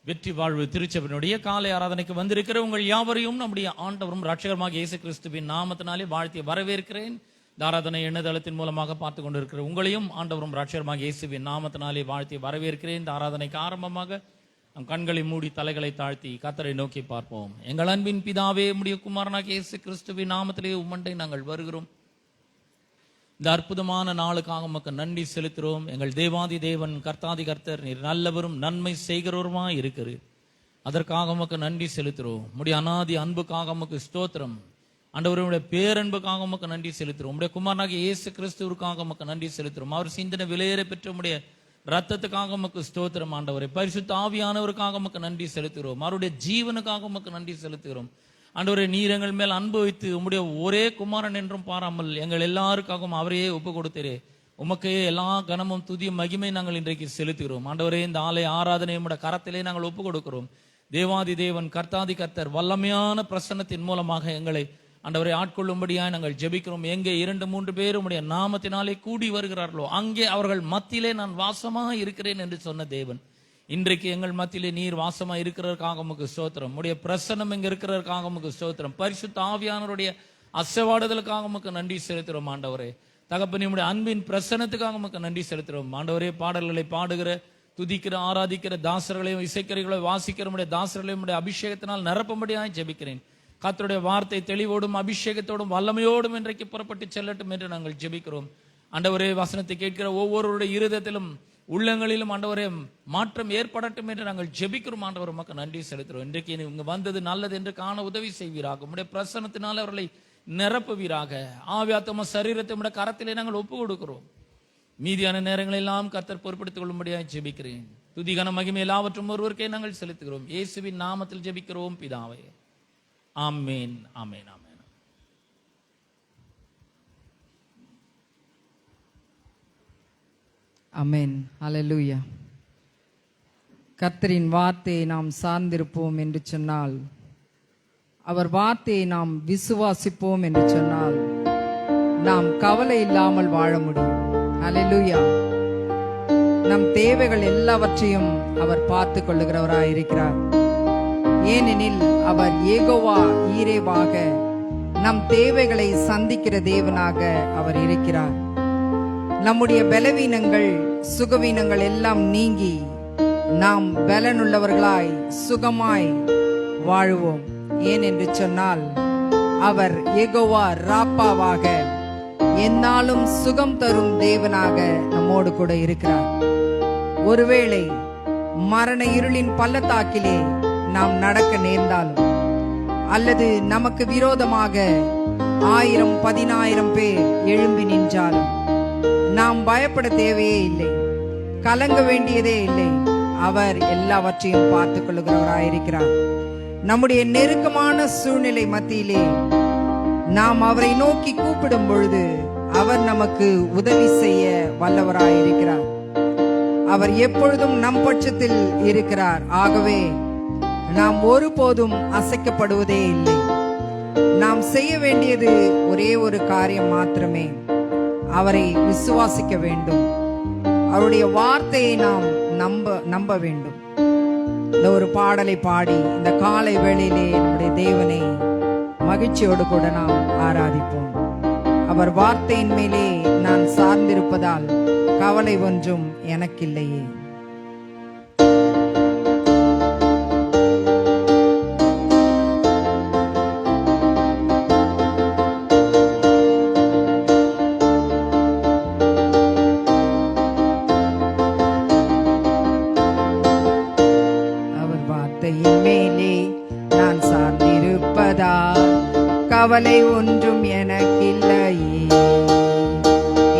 வெற்றி வாழ்வு திருச்சபையினுடைய காலை ஆராதனைக்கு வந்திருக்கிற உங்கள் யாவரையும் நம்முடைய ஆண்டவரும் இரட்சகருமாகிய இயேசு கிறிஸ்துவின் நாமத்தினாலே வாழ்த்தி வரவேற்கிறேன். இந்த ஆராதனை இணையதளத்தின் மூலமாக பார்த்து கொண்டிருக்கிற உங்களையும் ஆண்டவரும் இரட்சகருமாகிய இயேசுவின் நாமத்தினாலே வாழ்த்தி வரவேற்கிறேன். இந்த ஆராதனைக்கு ஆரம்பமாக நம் கண்களை மூடி தலைகளை தாழ்த்தி கர்த்தரை நோக்கி பார்ப்போம். எங்கள் அன்பின் பிதாவே, உம்முடைய குமாரனாகிய இயேசு கிறிஸ்துவின் நாமத்திலே உம்மண்டை நாங்கள் வருகிறோம். இந்த அற்புதமான நாளுக்காக உமக்கு நன்றி செலுத்துகிறோம். எங்கள் தேவாதி தேவன், கர்த்தாதி கர்த்தர், நீர் நல்லவரும் நன்மை செய்கிறவருமாய் இருக்கிறீர். அதற்காக உமக்கு நன்றி செலுத்துகிறோம். உம்முடைய அநாதி அன்புக்காக உமக்கு ஸ்தோத்திரம். ஆண்டவருடைய பேரன்புக்காக உமக்கு நன்றி செலுத்துகிறோம். உம்முடைய குமாரனாகிய இயேசு கிறிஸ்துவுக்காக உமக்கு நன்றி செலுத்துகிறோம். அவர் சிந்தனை விலையேற பெற்ற உம்முடைய ரத்தத்துக்காக உமக்கு ஸ்தோத்திரம். ஆண்டவரை பரிசுத்த ஆவியானவருக்காக உமக்கு நன்றி செலுத்துகிறோம். அவருடைய ஜீவனுக்காக உமக்கு நன்றி செலுத்துகிறோம். ஆண்டவரே, நீர் எங்கள் மேல் அன்பு வைத்து உம்முடைய ஒரே குமாரன் என்றும் பாராமல் எங்கள் எல்லாருக்காகவும் அவரையே ஒப்பு கொடுத்தீரே. உமக்கே எல்லா கனமும் துதியும் மகிமை நாங்கள் இன்றைக்கு செலுத்துகிறோம். ஆண்டவரே, இந்த ஆலய ஆராதனை உம்முடைய கரத்திலே நாங்கள் ஒப்பு கொடுக்கிறோம். தேவாதி தேவன், கர்த்தாதி கர்த்தர் வல்லமையான பிரசன்னத்தின் மூலமாக எங்களை ஆண்டவரை ஆட்கொள்ளும்படியாக நாங்கள் ஜெபிக்கிறோம். எங்கே 2-3 பேர் உம்முடைய நாமத்தினாலே கூடி வருகிறார்களோ அங்கே அவர்கள் மத்தியிலே நான் வாசமாக இருக்கிறேன் என்று சொன்ன தேவன், இன்றைக்கு எங்கள் மத்தியிலே நீர் வாசமா இருக்கிறதற்காக உமக்கு ஸ்தோத்திரம். உடைய பிரசன்னம் எங்க இருக்கிறதற்காக உமக்கு ஸ்தோத்திரம். பரிசுத்த ஆவியானவருடைய அசைவாடுதலுக்காக உமக்கு நன்றி செலுத்துகிறோம். ஆண்டவரே தகப்பனே, உடைய அன்பின் பிரசன்னத்துக்காக உமக்கு நன்றி செலுத்துகிறோம். ஆண்டவரே, பாடல்களை பாடுகிற, துதிக்கிற, ஆராதிக்கிற தாசர்களையும் இசைக்கரைகளை வாசிக்கிற உடைய தாசர்களையும் உடைய அபிஷேகத்தினால் நிரப்பும்படியாக ஜெபிக்கிறேன். கர்த்தருடைய வார்த்தை தெளிவோடும் அபிஷேகத்தோடும் வல்லமையோடும் இன்றைக்கு புறப்பட்டு செல்லட்டும் என்று நாங்கள் ஜெபிக்கிறோம். ஆண்டவரே, வசனத்தை கேட்கிற ஒவ்வொருவருடைய இருதயத்திலும் உள்ளங்களிலும் ஆண்டவரே மாற்றம் ஏற்படட்டும் என்று நாங்கள் ஜெபிக்கிறோம். ஆண்டவர் உமக்கு நன்றி செலுத்துகிறோம். இன்றைக்கு இங்க வந்தது நல்லது என்று காண உதவி செய்வீராக. உம்முடைய பிரசன்னத்தினால் அவர்களை நிரப்புவீராக. ஆவியாத்ம சரீரத்தை உம்முடைய கரத்திலே நாங்கள் ஒப்பு கொடுக்கிறோம். மீதியான நேரங்களெல்லாம் கர்த்தர் பொறுப்படுத்திக் கொள்ளும்படியாக ஜெபிக்கிறேன். துதிகன மகிமை எல்லாவற்றும் ஒருவருக்கே நாங்கள் செலுத்துகிறோம். இயேசுவின் நாமத்தில் ஜெபிக்கிறோம் பிதாவே, ஆமென், ஆமென், ஆமென். ஆமென், ஹல்லேலூயா. கர்த்தரின் வார்த்தையை நாம் சார்ந்திருப்போம் என்று சொன்னால், அவர் வார்த்தையை நாம் விசுவாசிப்போம் என்று சொன்னால், நாம் கவலை இல்லாமல் வாழ முடியும். ஹல்லேலூயா. நம் தேவைகள் எல்லாவற்றையும் அவர் பார்த்து கொள்ளுகிறவராய் இருக்கிறார். ஏனெனில் அவர் யெகோவா ஈரேவாக நம் தேவைகளை சந்திக்கிற தேவனாக அவர் இருக்கிறார். நம்முடைய பலவீனங்கள், சுகவீனங்கள் எல்லாம் நீங்கி நாம் பலனுள்ளவர்களாய் சுகமாய் வாழுவோம். ஏன் என்று சொன்னால், அவர் யெகோவா ராப்பாவாக எந்நாளும் சுகம் தரும் தேவனாக நம்மோடு கூட இருக்கிறார். ஒருவேளை மரண இருளின் பள்ளத்தாக்கிலே நாம் நடக்க நேர்ந்தாலும், அல்லது நமக்கு விரோதமாக 1000-10,000 பேர் எழும்பி நின்றாலும் நாம் பயப்பட தேவையே இல்லை, கலங்க வேண்டியதே இல்லை. அவர் எல்லாவற்றையும் பார்த்துக் கொள்ளுகிறவராயிருக்கிறார். நம்முடைய நெருக்கமான சூழ்நிலை மத்தியிலே நாம் அவரை நோக்கி கூப்பிடும் பொழுது அவர் நமக்கு உதவி செய்ய வல்லவராயிருக்கிறார். அவர் எப்பொழுதும் நம் பட்சத்தில் இருக்கிறார். ஆகவே நாம் ஒருபோதும் அசைக்கப்படுவதே இல்லை. நாம் செய்ய வேண்டியது ஒரே ஒரு காரியம் மாத்திரமே, அவரை விசுவாசிக்க வேண்டும். அவருடைய வார்த்தையை நாம் நம்ப வேண்டும். இந்த ஒரு பாடலை பாடி இந்த காலை வேளையிலே நம்முடைய தேவனை மகிழ்ச்சியோடு கூட நாம் ஆராதிப்போம். அவர் வார்த்தையின் மேலே நான் சார்ந்திருப்பதால் கவலை ஒன்றும் எனக்கில்லையே. கவலை ஒன்றும் எனக்கில்லையே.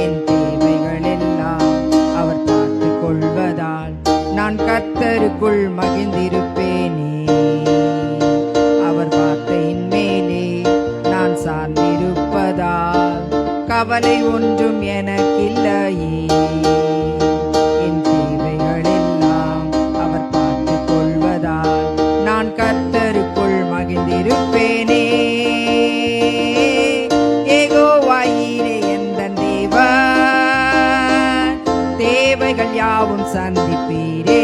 என் தேவைகள் எல்லாம் அவர் பார்த்து கொள்வதால் நான் கர்த்தருக்குள் மகிழ்ந்திருப்பேனே. அவர் வார்த்தையின் மேலே நான் சார்ந்திருப்பதால் கவலை ஒன்றும் எனக்கில்லையே. என் தேவைகள் எல்லாம் அவர் பார்த்து கொள்வதால் நான் கர்த்தருக்குள் மகிழ்ந்திருப்பேனே. யாவும் சந்திப்பீரே.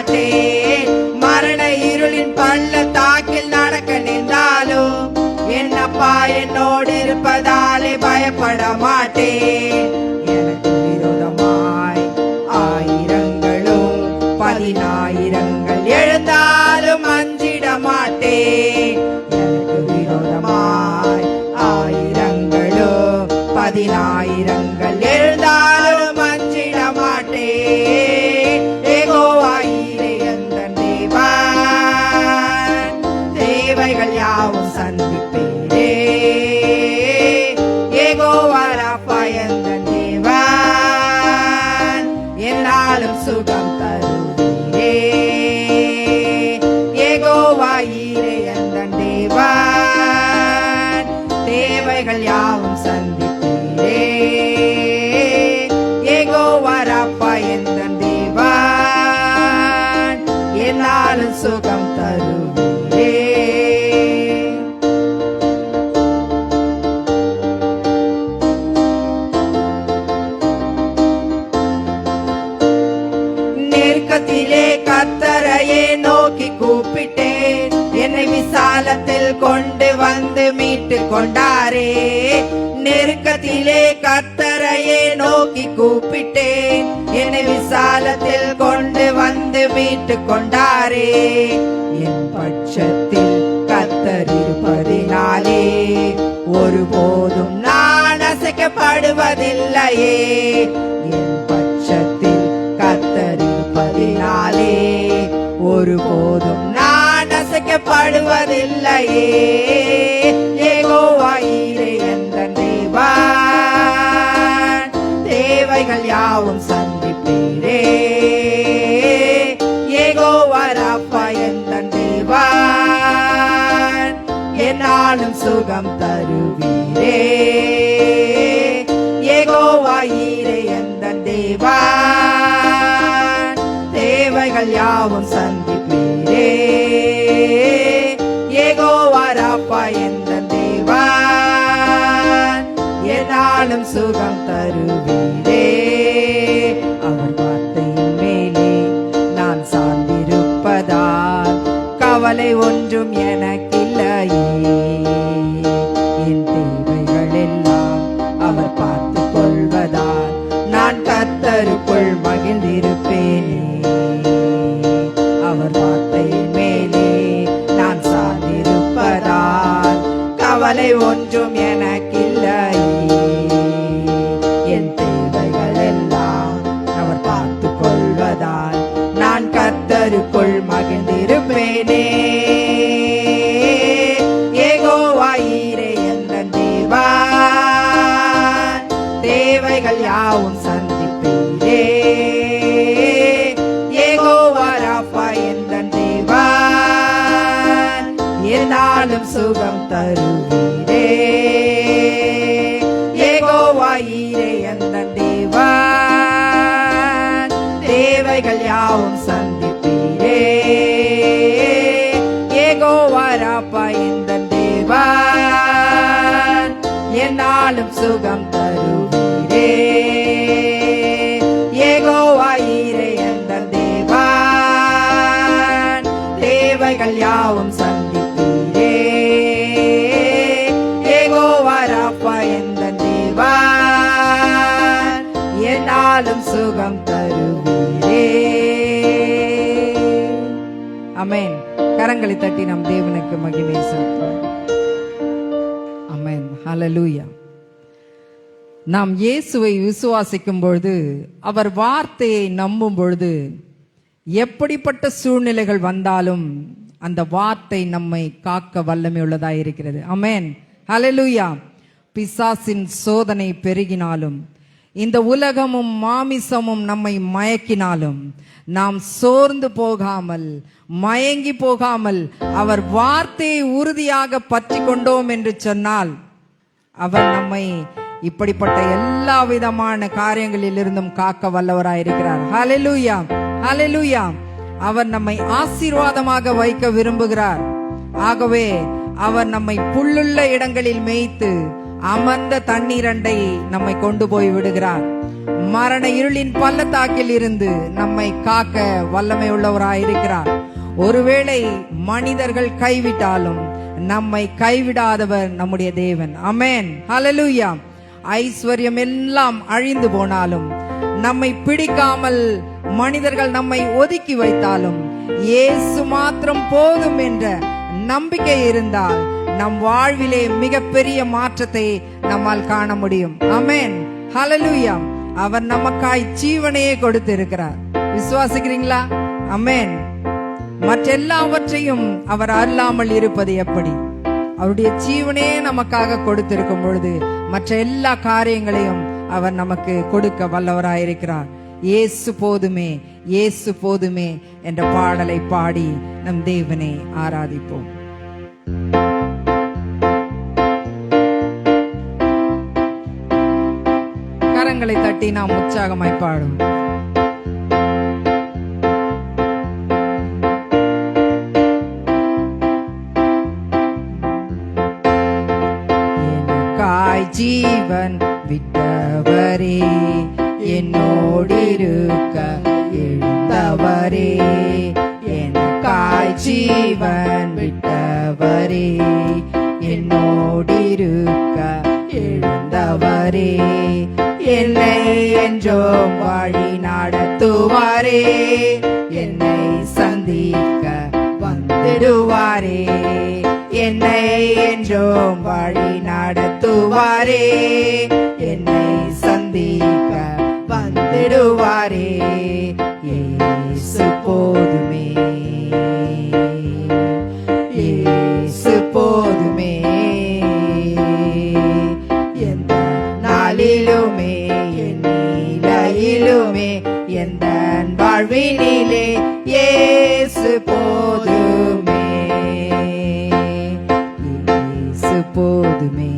மாட்டேன். மரண இருளின் பள்ளத்தாக்கில் நடக்க நின்றாலும் என்னப்பா என்னோடு இருப்பதாலே பயப்பட மாட்டேன். எனக்கு விரோதமாய் ஆயிரங்களும் 10,000 எழுந்தாலும் அஞ்சிட மாட்டேன். எனக்கு விரோதமாய் ஆயிரங்களும் 10,000 எழுந்தாலும் அஞ்சிட மாட்டேன். யெகோவா ஈரே எந்தன் தேவன், தேவைகள் யாவும் சந்திப்பேனே. யெகோவா ராப்பா எந்தன் தேவன், என்னாலும் சுகம் தருவீரே. யெகோவா ஈரே எந்தன் தேவன், தேவைகள் யாவும் சந்திப்பீரே. யெகோவா ராப்பா எந்தன் தேவன், என்னாலும் சுகம் தருவீரே. நெருக்கத்திலே கர்த்தரையே நோக்கி கூப்பிட்டேன். என்னை விசாலத்தில் கொண்டு வந்து மீட்டு கொண்டாரே. நெருக்கத்திலே கர்த்தரையே நோக்கி கூப்பிட்டேன். என்னை விசாலத்தில் கொண்டு வந்து மீட்டு கொண்டாரே. என் பட்சத்தில் கர்த்தர் இருப்பதினாலே ஒருபோதும் நான் அசைக்கப்படுவதில்லையே. என் பட்சத்தில் கர்த்தர் இருப்பதினாலே ஒருபோதும் நான் அசைக்கப்படுவதில்லையே. யெகோவா ஈரே எந்தன் தேவன், தேவைகள் யாவும் சந்திப்பீரே. யெகோவா ராப்பா எந்தன் தேவன், என்னாலும் சுகம் தருவீரே. யெகோவா ஈரே எந்தன் தேவன், தேவைகள் யாவும் சந்திப்பீரே. யெகோவா ராப்பா எந்தன் தேவன், என்னாலும் சுகம் தருவீரே. அவர் வார்த்தையின் மேலே நான் சார்ந்திருப்பதால் கவலை ஒன்றும் எனக்கில்லையே. என் தேவைகள் எல்லாம் அவர் பார்த்து கொள்வதால் நான் கர்த்தருக்குள் மகிழ்ந்திருப்பேனே. அவர் வார்த்தையின் மேலே நான் சார்ந்திருப்பதால் கவலை ஒன்றும் எனக்கில்லையே. என் தேவைகள் எல்லாம் அவர் பார்த்து கொள்வதால் நான் கர்த்தருக்குள் மகிழ்ந்திருப்பேனே. யெகோவா ஈரே எந்தன் தேவன், தேவைகள் யாவும் சந்திப்பீரே. யெகோவா ராப்பா எந்தன் தேவன், என்னாலும் சுகம் தருவீரே. யெகோவா ஈரே எந்தன் தேவன், தேவைகள் யாவும் சந்திப்பீரே. யெகோவா ராப்பா எந்தன் தேவன், என்னாலும் சுகம் தருவீரே. யெகோவா ஈரே எந்தன் தேவன், தேவைகள் யாவும் சந்திப்பீரே. யெகோவா ராப்பா எந்தன் தேவன், என்னாலும் சுகம் தருவீரே. ஆமென். கரங்களை தட்டி நம் தேவனுக்கு மகிமை செலுத்துவோம். ஆமென். ஹல்லேலூயா. நாம் இயேசுவை விசுவாசிக்கும் பொழுது, அவர் வார்த்தையை நம்பும் பொழுது, எப்படிப்பட்ட சூழ்நிலைகள் வந்தாலும் அந்த வார்த்தை நம்மை காக்க வல்லமை உள்ளதாய் இருக்கிறது. ஆமென். ஹல்லேலூயா. பிசாசின் சோதனை பெருகினாலும், இந்த உலகமும் மாமிசமும் நம்மை மயக்கினாலும், நாம் சோர்ந்து போகாமல், மயங்கி போகாமல், அவர் வார்த்தையை உறுதியாக பற்றி கொண்டோம் என்று சொன்னால், அவர் நம்மை இப்படிப்பட்ட எல்லா விதமான காரியங்களில் இருந்தும் காக்க வல்லவராயிருக்கிறார். ஹல்லேலூயா, ஹல்லேலூயா. அவர் நம்மை ஆசீர்வாதமாக வைக்க விரும்புகிறார். ஆகவே அவர் நம்மை புல்லுள்ள இடங்களில் மேய்த்து அமர்ந்த தண்ணீரண்டை நம்மை கொண்டு போய் விடுகிறார். மரண இருளின் பள்ளத்தாக்கில் இருந்து நம்மை காக்க வல்லமை உள்ளவராயிருக்கிறார். ஒருவேளை மனிதர்கள் கைவிட்டாலும் நம்மை கைவிடாதவர் நம்முடைய தேவன். ஆமென், ஹல்லேலூயா. ஐஸ்வர்யம் எல்லாம் அழிந்து போனாலும், நம்மை பிடிக்காமல் மனிதர்கள் நம்மை ஒதுக்கி வைத்தாலும், இயேசு மாத்திரம் போதும் என்ற நம்பிக்கை இருந்தால் நம் வாழ்விலே மிகப்பெரிய மாற்றத்தை நம்மால் காண முடியும். ஆமென், ஹல்லேலூயா. அவர் நமக்காய் ஜீவனையே கொடுத்திருக்கிறார். விசுவாசிக்கிறீங்களா? ஆமென். மற்றெல்லாவற்றையும் அவர் அருளாமல் இருப்பது எப்படி? அவருடைய ஜீவனே நமக்காக கொடுத்திருக்கும் பொழுது மற்ற எல்லா காரியங்களையும் அவர் நமக்கு கொடுக்க வல்லவராயிருக்கிறார். இயேசு போதுமே, இயேசு போதுமே என்ற பாடலை பாடி நம் தேவனை ஆராதிப்போம். கரங்களை தட்டி நாம் உற்சாகமாய் பாடும். ஜீவன் விட்டவரே, என்னோடிருக்க எழுந்தவரே, எனக்காய் ஜீவன் விட்டவரே, என்னோடிருக்க எழுந்தவரே, என்னை என்றும் வழி நடத்துவாரே, என்னை சந்திக்க வந்திடுவாரே, என்னை என்றும் வழி நடத்துவாரே, என்னை சந்திக்க வந்திடுவாரே. இயேசு போதுமே, இயேசு போதுமே, எந்த நாளிலுமே என் நிலையிலுமே எந்த வாழ்வினிலே இயேசு போதுமே, போதுமே,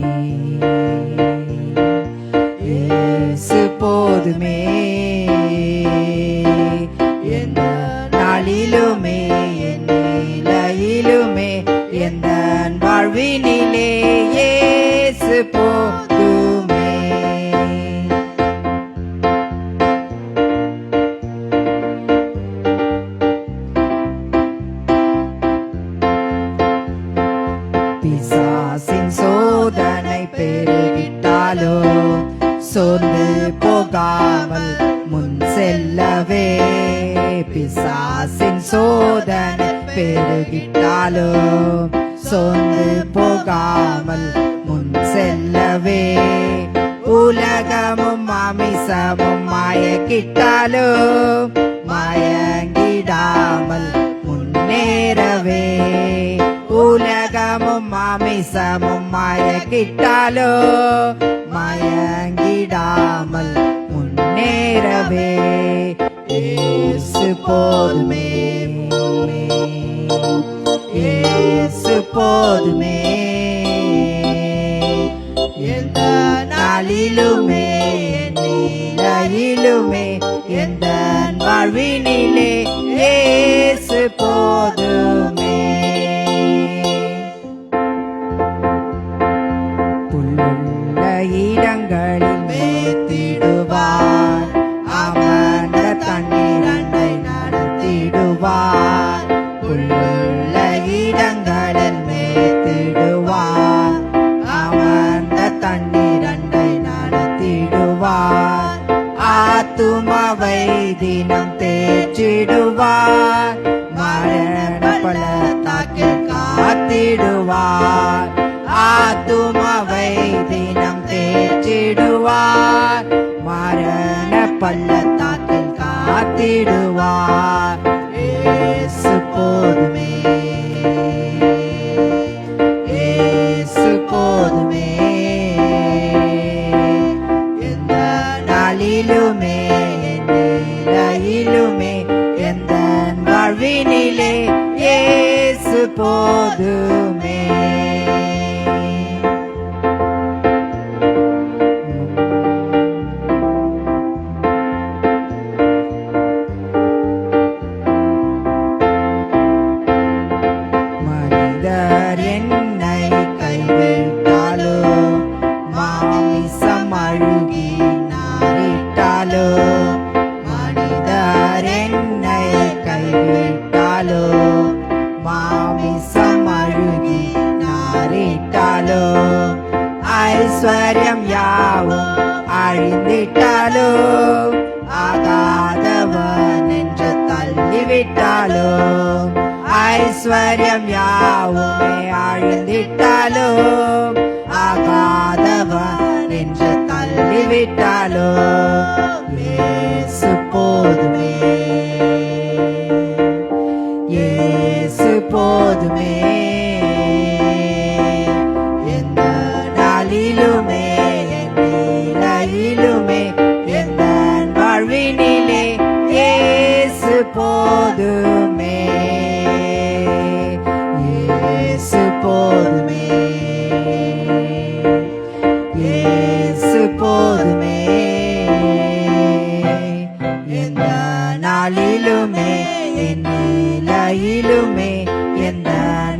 இயேசு போதுமே, எந்த நாளிலுமே என் நிலையிலுமே எந்த வாழ்வினிலே இயேசு போதுமே. பிசாசின் சோதனை பெருகிட்டாலோ சோர்ந்து போகாமல் முன் செல்லவே, பிசாசின் சோதனை பெருகிட்டாலோ சோர்ந்து போகாமல் முன் செல்லவே, உலகமும் மாமிசமும் மாயக்கிட்டாலோ மாயங்கிடாமல் முன்னேறவே, உலகமும் மாமிசமும் மாயக்கிட்டாலோ மாயங்கிடாமல் முன்னேறவே, இயேசு போதுமே, இயேசு போதுமே, எந்த நாளிலுமே என் நிலையிலுமே எந்த வாழ்வினிலே இயேசு போதுமே. இடங்களில் மேத்திடுவார், அமர்ந்த தண்ணீரை நடத்திடுவார், உள்ளுள்ள இடங்களில் மேத்திடுவார், அமர்ந்த தண்ணீரை நடத்திடுவார், ஆத்துமாவை தினம் தேற்றிடுவார், மரண பள்ளத்தாக்கில் காத்திடுவார், ஆத்துமாவை தினம் தேற்றிடுவார், மரண பள்ளத்தாக்கில் காத்திடுவார். இயேசு போதுமே, இயேசு போதுமே, எந்த நாளிலுமே என் நிலையிலுமே எந்த வாழ்வினிலே இயேசு போதுமே. மாமிசம் அழுகி நாரிட்டாலோ நாரிட்டாலோ, மாமிசம் அழுகி நாரிட்டாலோ, ஐஸ்வர்யம் யாவும் அழிந்திட்டாலோ, ஆகாதவன் என்று தள்ளிவிட்டாலோ, ஐஸ்வர்யம் யாவுமே அழிந்திட்டாலோ, ஆகாதவன் என்று தள்ளிவிட்டாலோ, இயேசு போதுமே, இயேசு போதுமே, எந்த நாளிலுமே என் நிலையிலுமே எந்த வாழ்வினிலே இயேசு போதுமே, இயேசு போதுமே, இயேசு போதுமே, எந்த நாளிலுமே என் நிலையிலுமே எந்த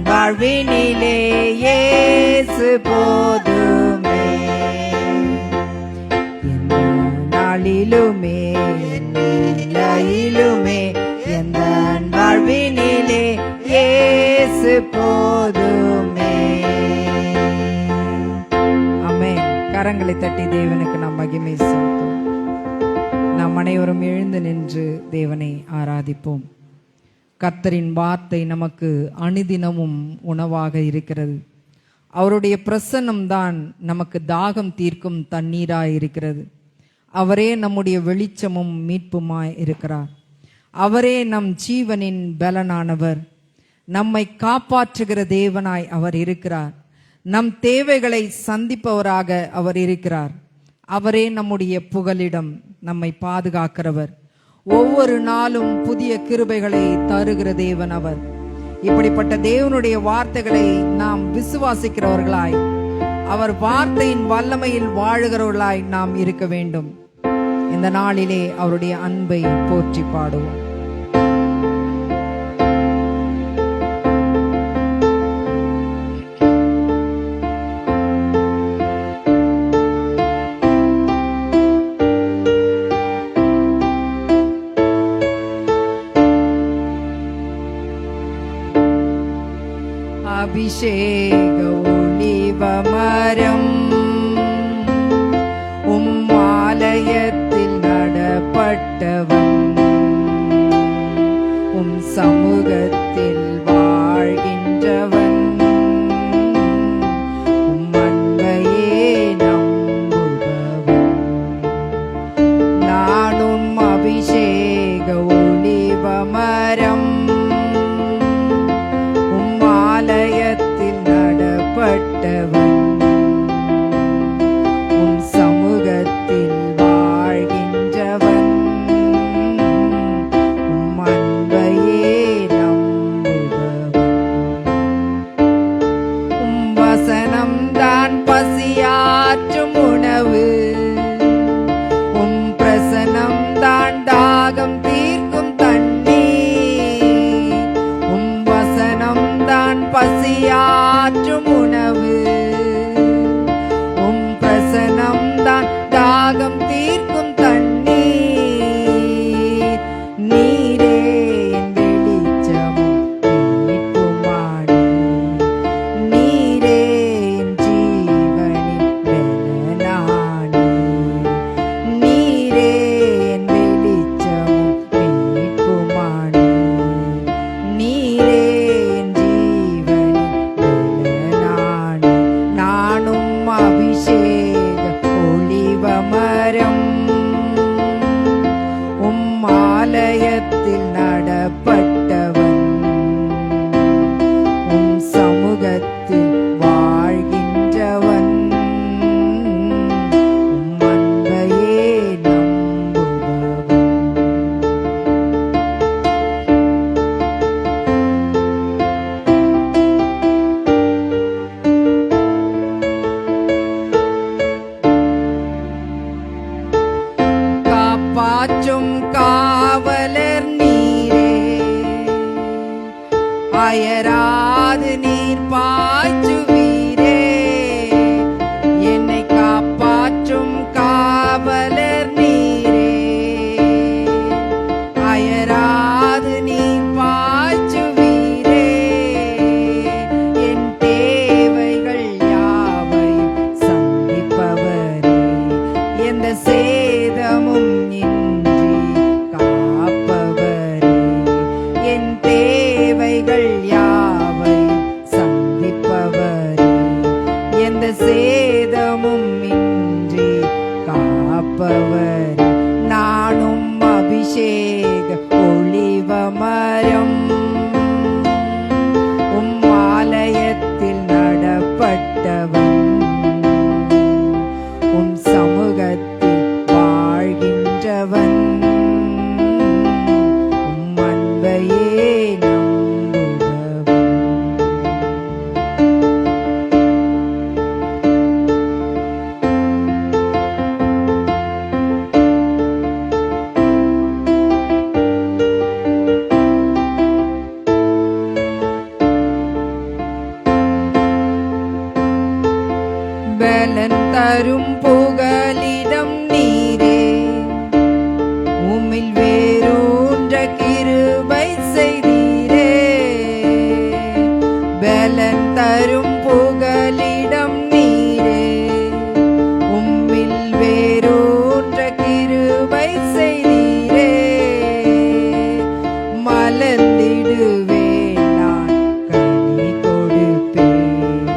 வாழ்வினிலே இயேசு போதுமே, எந்த நாளிலுமே என் நிலையிலுமே எந்த வாழ்வினிலே இயேசு போதுமே. ஆமென். கரங்களை தட்டி தேவனுக்கு நாம் மகிமை செலுத்துவோம். நாம் அனைவரும் எழுந்து நின்று தேவனை ஆராதிப்போம். கர்த்தரின் வார்த்தை நமக்கு அனுதினமும் உணவாக இருக்கிறது. அவருடைய பிரசன்னம்தான் நமக்கு தாகம் தீர்க்கும் தண்ணீராய் இருக்கிறது. அவரே நம்முடைய வெளிச்சமும் மீட்புமாய் இருக்கிறார். அவரே நம் ஜீவனின் பலனானவர். நம்மை காப்பாற்றுகிற தேவனாய் அவர் இருக்கிறார். நம் தேவைகளை சந்திப்பவராக அவர் இருக்கிறார். அவரே நம்முடைய புகலிடம், நம்மை பாதுகாக்கிறவர். ஒவ்வொரு நாளும் புதிய கிருபைகளை தருகிற தேவன் அவர். இப்படிப்பட்ட தேவனுடைய வார்த்தைகளை நாம் விசுவாசிக்கிறவர்களாய், அவர் வார்த்தையின் வல்லமையில் வாழுகிறவர்களாய் நாம் இருக்க வேண்டும். இந்த நாளிலே அவருடைய அன்பை போற்றி பாடுவோம். அபிஷேக ஒளிவமரம் ஆலயத்தில் நடப்பட்டவன், உம் சமூகத்தில் வாழ்கின்றவன், உம் அன்பையே நம்புபவன். நானும் அபிஷேக ஒளிவமரம் ஆலயத்தில் நடப்பட்டவன், உம் சமூகத்தில் வாழ்கின்றவன், உம் அன்பையே நம்புபவன். உம் வசனம்தான் பசியாற்றும் உணவு, உம் பிரசனம்தான் தாகம் தீர்க்கும் தண்ணீர். உம் வசனம்தான் பசியாற்றும் உணவு, உம் பிரசனம்தான் தாகம் தீர்க்கும் தண்ணீர். நீரே என் வெளிச்சமும் மீட்புமானி, நீரே என் ஜீவனின் பலனானி, நீரே என் வெளிச்சமும் மீட்புமானி, நீரே என் ஜீவனின் பலனானி. நானும் அபிஷேக ஒளிவமரம் உம் ஆலயத்தில் நடப்பட்டவன், உம் சமூகத்தில் வாழ்கின்றவன், உம் அன்பையே நம்புபவன். காப்பாற்றும் காவலர் நீரே, அயராது நீர் பாய்ச்சுவீரே. என்னை காப்பாற்றும் காவலர் நீரே, அயராது நீர் பாய்ச்சு தரும் புகலிடம் நீரே, உம்மில் வேரூன்ற கிருபை செய்தீரே. பலன் தரும் புகலிடம் நீரே, உம்மில் வேரூன்ற கிருபை செய்தீரே. மலர்ந்திடுவேன் நான் கனி கொடுப்பேன்,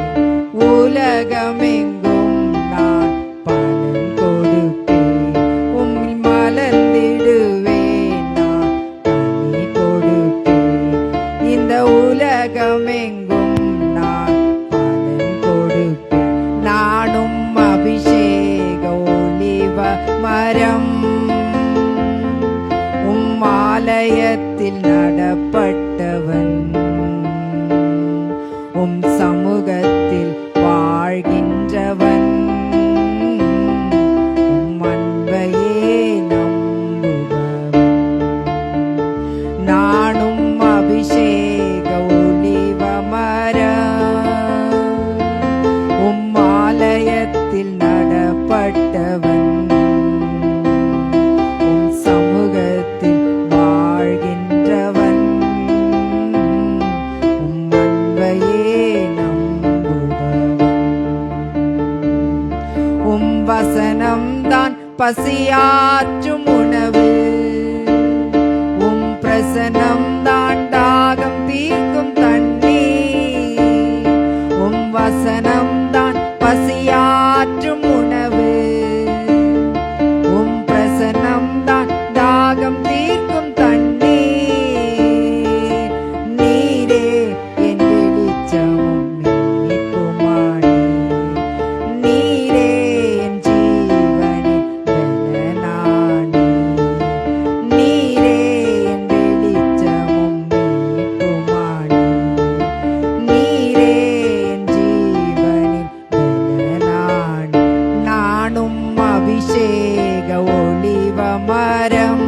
உலகமெங்கும் நான் பலன் கொடுப்பேன். உம்மில் மலர்ந்திடுவேன் நான் கனி கொடுப்பேன், இந்த உலகமெங்கும் நான் பலன் கொடுப்பேன். நானும் அபிஷேக ஒலிவ மரம், உம் ஆலயத்தில் நடப்பட்டவன், உம் சமூகத்தில் வாழ்கின்றவன், உம் அன்பையே நம்புபவன். நானும் அபிஷேக ஒலிவ மரம், உம் ஆலயத்தில் நடப்பட்டவன், உம் சமூகத்தில் வாழ்கின்றவன், உம் அன்பையே நம்புபவன். உம் வசனம்தான் பசியாற்றும் உணவு, உம் பிரசனம்தான் தாகம் தீர்க்கும் தண்ணீர். உம் வசனம்தான் பசியாற்றும் உணவு, உம் பிரசனம்தான் தாகம் தீர்க்கும் தண்ணீர். நீரே என் வெளிச்சமும் மீட்புமானே, நீரே என் ஜீவனின் பலனானே. நீரே என் வெளிச்சமும் மீட்புமானே, நீரே என் ஜீவனின் பலனானே. நானும் அபிஷேக ஒலிவ மரம்,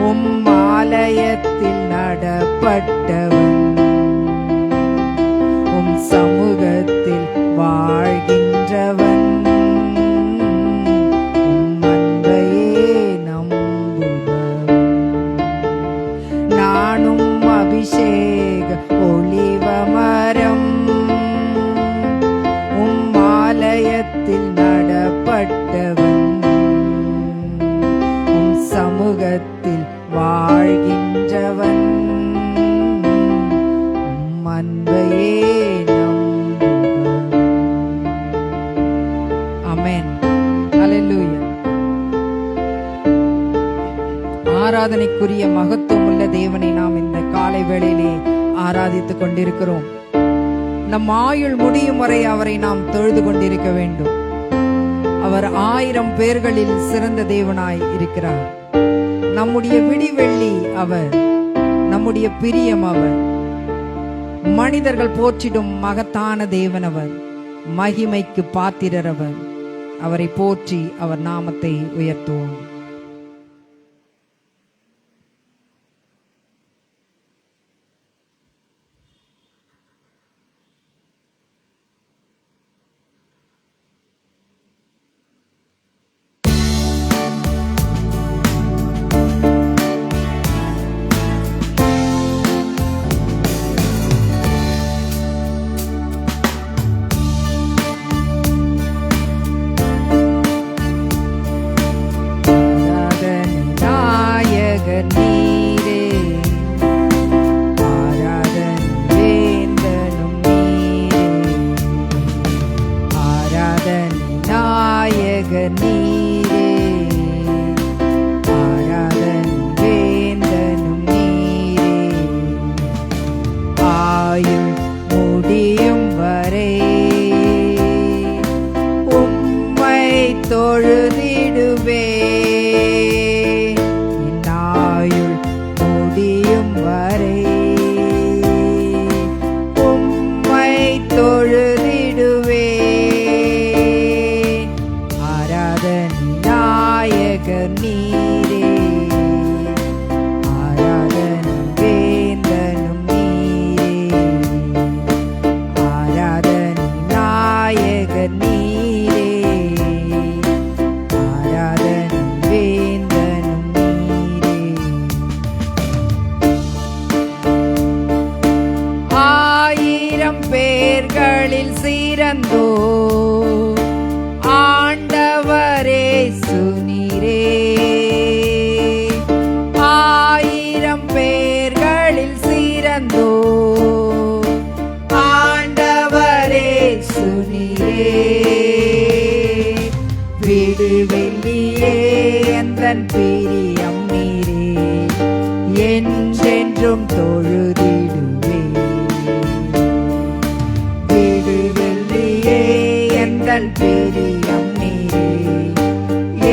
உம் ஆலயத்தில் நடப்பட்டவன், உம் சமூகத்தில் வாழ்கின்றவன், உம் அன்பையே நம்புபவன். நானும் அபிஷேக ஒலிவ மரம், உம் ஆலயத்தில் நடப்பட்டவன், உம் சமூகத்தில் வாழ்கின்றவன், உம் அன்பையே நம்புபவன். ஆமென். அல்லேலூயா. ஆராதனைக்குரிய மகத்துவமுள்ள தேவனை நாம் இந்த காலை வேளையிலே ஆராதித்துக் கொண்டிருக்கிறோம். நம் ஆயுள் முடியும் வரை அவரை நாம் தொழுது கொண்டிருக்க வேண்டும். அவர் 1000 பேர்களில் சிறந்த தேவனாய் இருக்கிறார். நம்முடைய விடிவெள்ளி அவர், நம்முடைய பிரியம் அவர். மனிதர்கள் போற்றிடும் மகத்தான தேவன் அவர், மகிமைக்கு பாத்திரர் அவர். அவரை போற்றி அவர் நாமத்தை உயர்த்துவோம். பேர்களில் சிறந்தோ ஆண்டவரே சுனீரே. 1000 பேர்களில் சிறந்தோ ஆண்டவரே சுனீரே. விடு வெள்ளியே எந்தன் பிரியம் நீரே, என்றென்றும் தொழுதிடுவே. விடு வெள்ளியே எந்தன் பிரியம் நீரே,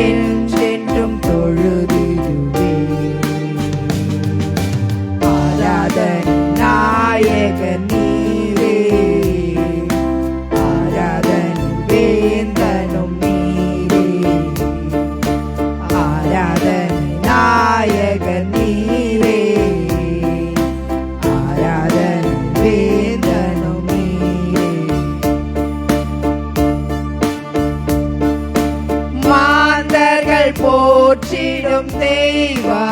என்றென்றும் தொழுதிடுவே. ஆராதனை நாயகன் நீரே, ஆராதனை வேந்தனும் நீரே. ஆராதனை நாயகன் நீரே, ஆராதனை வேந்தனும் நீரே. மாந்தர்கள் போற்றிடும் தெய்வா,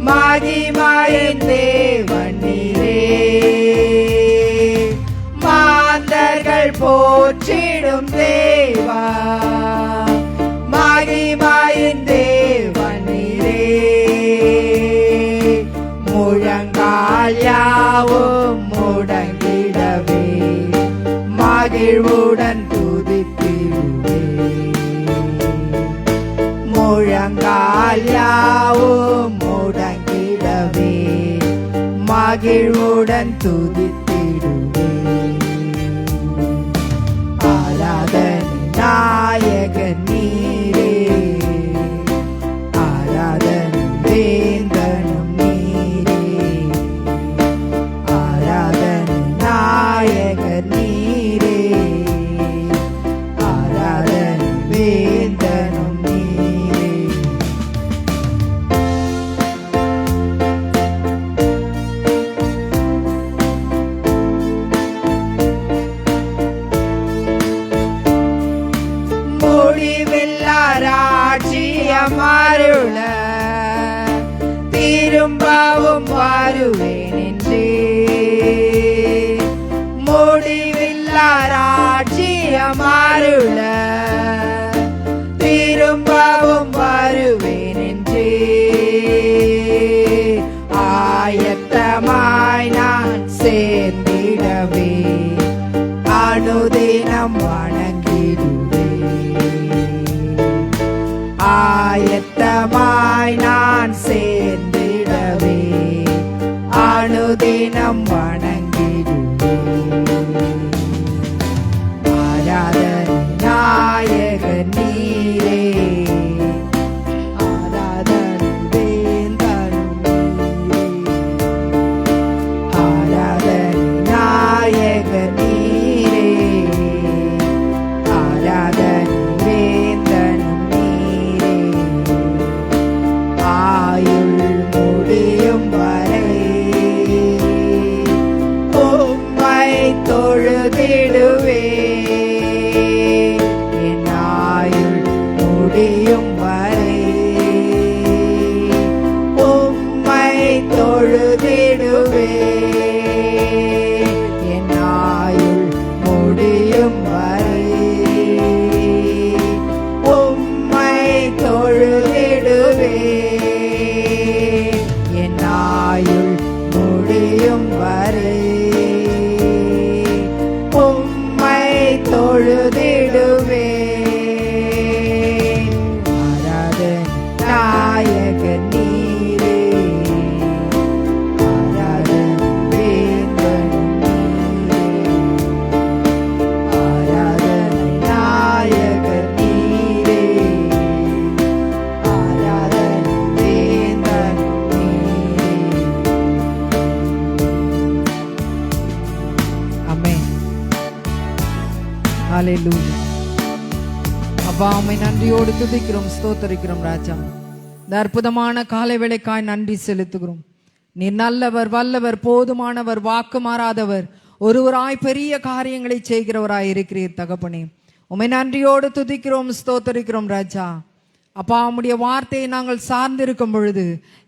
மகிமையின் தேவன் நீரே. மாந்தர்கள் போற்றிடும் தேவா, மகிமையின் தேவன் நீரே. முழங்கால் யாவும் முடங்கிடவே, மகிழ்வுடன் துதித்திடுவே. முழங்கால் யாவும் முடங்கிடவே, மகிழ்வுடன் துதித்திடுவே. ஆராதனை நாயகன் நீரே, ஆராதனை வேந்தனும் நீரே. ஆராதனை நாயகன் நீரே, ஆராதனை வேந்தனும் நீரே. முடிவில்லா ராஜ்யம் அருள திரும்பவும் வருவேன் என்றே. முடிவில்லா ராஜ்யம் அருள திரும்பவும் வருவேன் என்றே. ஆயத்தமாய் நான் சேர்ந்திடவே, அனுதினம் வணங்கிடுவே. ஆயத்தமாய் நான் சேர்ந்திடவே, அனுதினம் வணங்கிடுவே. ஆராதனை நாயகன் நீரே, ஆராதனை வேந்தனும் நீரே. ஆராதனை நாயகன் நீரே, ஆராதனை வேந்தனும் நீரே. ஆயுள் முடியும் வரை உம்மை தொழுதிடுவே. என் ஆயுள் முடியும் வரை உம்மை தொழுதிடுவே. என் ஆயுள் முடியும் வரை உம்மை தொழுதிடுவே. என் ஆயுள் முடியும் வரை உம்மை தொழுதிடுவே. ஆராதனை நாயகன் நீரே, ஆராதனை வேந்தனும் நீரே. ஆராதனை நாயகன் நீரே, ஆராதனை வேந்தனும் நீரே. ஆமென். ஹல்லேலூயா. அப்பா, உம்மை நன்றியோடு துதிக்கிறோம், ஸ்தோத்தரிக்கிறோம் ராஜா. இந்த அற்புதமான காலை வேளைக்காய் நன்றி செலுத்துகிறோம். நீர் நல்லவர், வல்லவர், போதுமானவர், வாக்கு மாறாதவர், ஒருவராய் பெரிய காரியங்களை செய்கிறவராய் இருக்கிறீர் தகப்பனே. உம்மை நன்றியோடு துதிக்கிறோம், ஸ்தோத்தரிக்கிறோம் ராஜா. அப்பா உம்முடைய வார்த்தையை நாங்கள் சார்ந்திருக்கும் பொழுது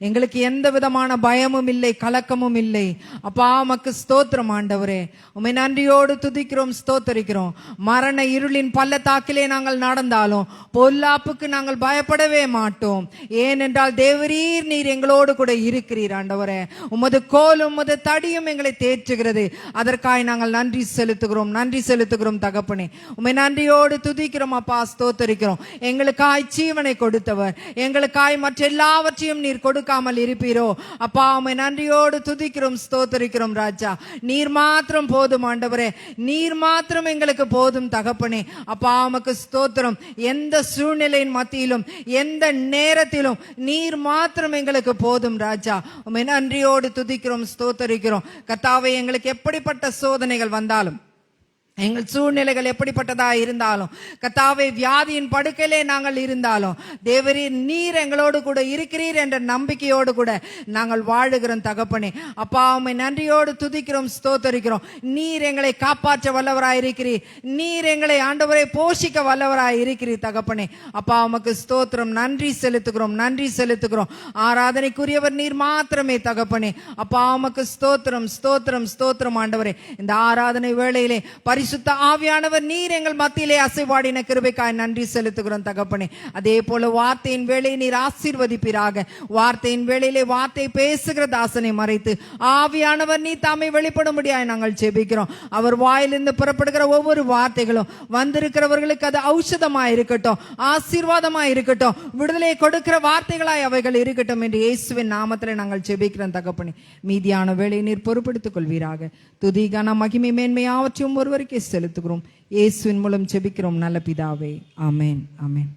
எங்களுக்கு எந்த விதமான பயமும் இல்லை, கலக்கமும் இல்லை. அப்பா உமக்கு ஸ்தோத்திரம் ஆண்டவரே. உம்மை நன்றியோடு துதிக்கிறோம், ஸ்தோத்தரிக்கிறோம். மரண இருளின் பள்ளத்தாக்கிலே நாங்கள் நடந்தாலும் பொல்லாப்புக்கு நாங்கள் பயப்படவே மாட்டோம். ஏனென்றால் தேவரீர் நீர் எங்களோடு கூட இருக்கிறீர் ஆண்டவரே. உமது கோலும் உமது தடியும் எங்களை தேற்றுகிறது. அதற்காக நாங்கள் நன்றி செலுத்துகிறோம், நன்றி செலுத்துகிறோம் தகப்பனே. உம்மை நன்றியோடு துதிக்கிறோம் அப்பா, ஸ்தோத்தரிக்கிறோம். எங்களுக்காய் ஜீவனை கொடுத்தவர், எங்களுக்காய் மற்ற எல்லாவற்றையும் நீர் கொடுக்காமல் இருப்பீரோ அப்பா, உம்மை நன்றியோடு துதிக்கிறோம், ஸ்தோத்தரிக்கிறோம் ராஜா. நீர் மாத்திரம் போதும் ஆண்டவரே, நீர் மாத்திரம் எங்களுக்கு போதும் தகப்பனே. அப்பா உமக்கு ஸ்தோத்திரம். எந்த சூழ்நிலையின் மத்தியிலும் எந்த நேரத்திலும் நீர் மாத்திரம் எங்களுக்கு போதும் ராஜா. உம்மை நன்றியோடு துதிக்கிறோம், ஸ்தோத்தரிக்கிறோம். கர்த்தாவே, எங்களுக்கு எப்படிப்பட்ட சோதனைகள் வந்தாலும், எங்கள் சூழ்நிலைகள் எப்படிப்பட்டதா இருந்தாலும், கர்த்தாவே வியாதியின் படுக்கையிலே நாங்கள் இருந்தாலும், தேவரீர் நீர் எங்களோடு கூட இருக்கிறீர் என்ற நம்பிக்கையோடு கூட நாங்கள் வாழுகிறோம் தகப்பனே. அப்பா உம்மை நன்றியோடு துதிக்கிறோம், ஸ்தோத்தரிக்கிறோம். நீர் எங்களை காப்பாற்ற வல்லவராய் இருக்கிறீர். நீர் எங்களை ஆண்டவரை போஷிக்க வல்லவராய் இருக்கிறீர் தகப்பனே. அப்பா உமக்கு ஸ்தோத்திரம், நன்றி செலுத்துகிறோம், நன்றி செலுத்துகிறோம். ஆராதனைக்குரியவர் நீர் மாத்திரமே தகப்பனே. அப்பா உமக்கு ஸ்தோத்திரம், ஸ்தோத்திரம், ஸ்தோத்திரம் ஆண்டவரே. இந்த ஆராதனை வேளையிலே பரிசுத்த ஆவியானவர் நீர் எங்கள் மத்தியிலே அசைவாடின கிருபைக்காய் நன்றி செலுத்துகிறோம் தகப்பனே. அதே போல வார்த்தையின் வேளையை நீர் ஆசீர்வதிப்பீராக. வார்த்தையின் வேளையிலே வார்த்தை பேசுகிற தாசனை மறைத்து ஆவியானவர் நீ தாமே வெளிப்படும்படியாய் நாங்கள் ஜெபிக்கிறோம். அவர் வாயிலிருந்து புறப்படுகிற ஒவ்வொரு வார்த்தைகளும் வந்திருக்கிறவர்களுக்கு அது ஔஷதமாய் இருக்கட்டும், ஆசீர்வாதமாய் இருக்கட்டும், விடுதலை கொடுக்கிற வார்த்தைகளாய் அவைகள் இருக்கட்டும் என்று இயேசுவின் நாமத்தில் நாங்கள் ஜெபிக்கிறோம் தகப்பனே. மீதியான வேளையை நீர் பொறுப்படுத்திக் கொள்வீராக. துதி கன மகிமை மேன்மையாவற்றையும் ஒருவருக்கே செலுத்துகிறோம். இயேசுவின் மூலம் ஜெபிக்கிறோம் நல்ல பிதாவே, ஆமென், ஆமென்.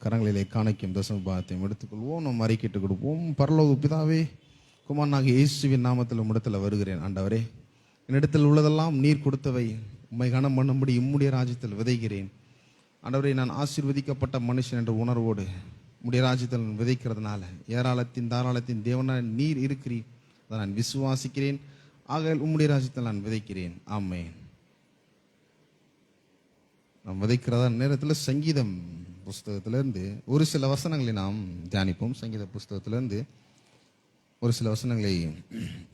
கரங்களிலே காணிக்கும் தசமபாகத்தையும் எடுத்துக்கொள்வோம். நம்ம அறிக்கையிட்டு கொடுப்போம். பரலோக பிதாவே, குமாரனாகிய இயேசுவின் நாமத்தில் உம்மிடத்தில் வருகிறேன். ஆண்டவரே, என்னிடத்தில் உள்ளதெல்லாம் நீர் கொடுத்தவை, உம்மை கனம் பண்ணும்படி உம்முடைய ராஜ்யத்தில் விதைக்கிறேன். ஆண்டவரே, நான் ஆசீர்வதிக்கப்பட்ட மனுஷன் என்ற உணர்வோடு உம்முடைய ராஜ்யத்தில் விதைக்கிறதுனால ஏராளத்தின் தாராளத்தின் தேவனான நீர் இருக்கிறீர், அதை நான் விசுவாசிக்கிறேன். ஆகையால் உம்முடைய ராஜ்யத்தில் நான் விதைக்கிறேன். ஆமென். நாம் விதைக்கிறதா நேரத்தில் சங்கீதம் புஸ்தகத்திலிருந்து ஒரு சில வசனங்களை நாம் தியானிப்போம். சங்கீத புஸ்தகத்திலிருந்து ஒரு சில வசனங்களை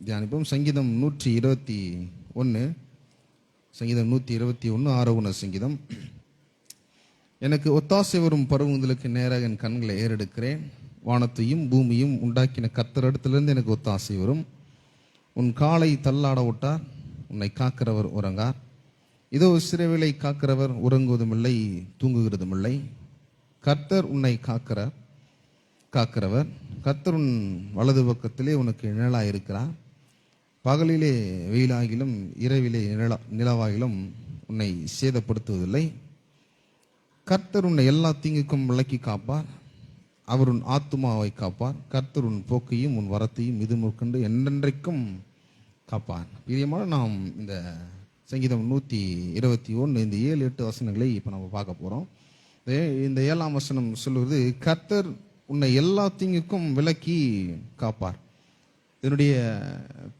தியானிப்போம். சங்கீதம் 121, சங்கீதம் 121 ஆரோகண சங்கீதம். எனக்கு ஒத்தாசை வரும் பருவங்களுக்கு நேராக என் கண்களை ஏறெடுக்கிறேன். வானத்தையும் பூமியும் உண்டாக்கின கர்த்தரிடத்திலிருந்து எனக்கு ஒத்தாசை வரும். உன் காலை தள்ளாட விட்டார், உன்னை காக்கிறவர் உறங்கார். இதோ சிறைவிலை காக்கிறவர் உறங்குவதும் இல்லை, தூங்குகிறதும் இல்லை. கர்த்தர் உன்னை காக்கிறவர். கர்த்தர் உன் வலது பக்கத்திலே உனக்கு நிழலாயிருக்கிறார். பகலிலே வெயிலாகிலும் இரவிலே நிலவாகிலும் உன்னை சேதப்படுத்துவதில்லை. கர்த்தர் உன்னை எல்லா தீங்குக்கும் விலக்கி காப்பார். அவர் உன் ஆத்துமாவை காப்பார். கர்த்தர் உன் போக்கையும் உன் வரத்தையும் இது முற்கொண்டு என்றென்றைக்கும் காப்பார். பிரியமான நாம் இந்த சங்கீதம் 121 இந்த 7-8 வசனங்களை இப்போ நம்ம பார்க்க போகிறோம். இந்த 7ஆம் வசனம் சொல்லுவது, கர்த்தர் உன்னை எல்லா தீங்குக்கும் விலக்கி காப்பார். இதனுடைய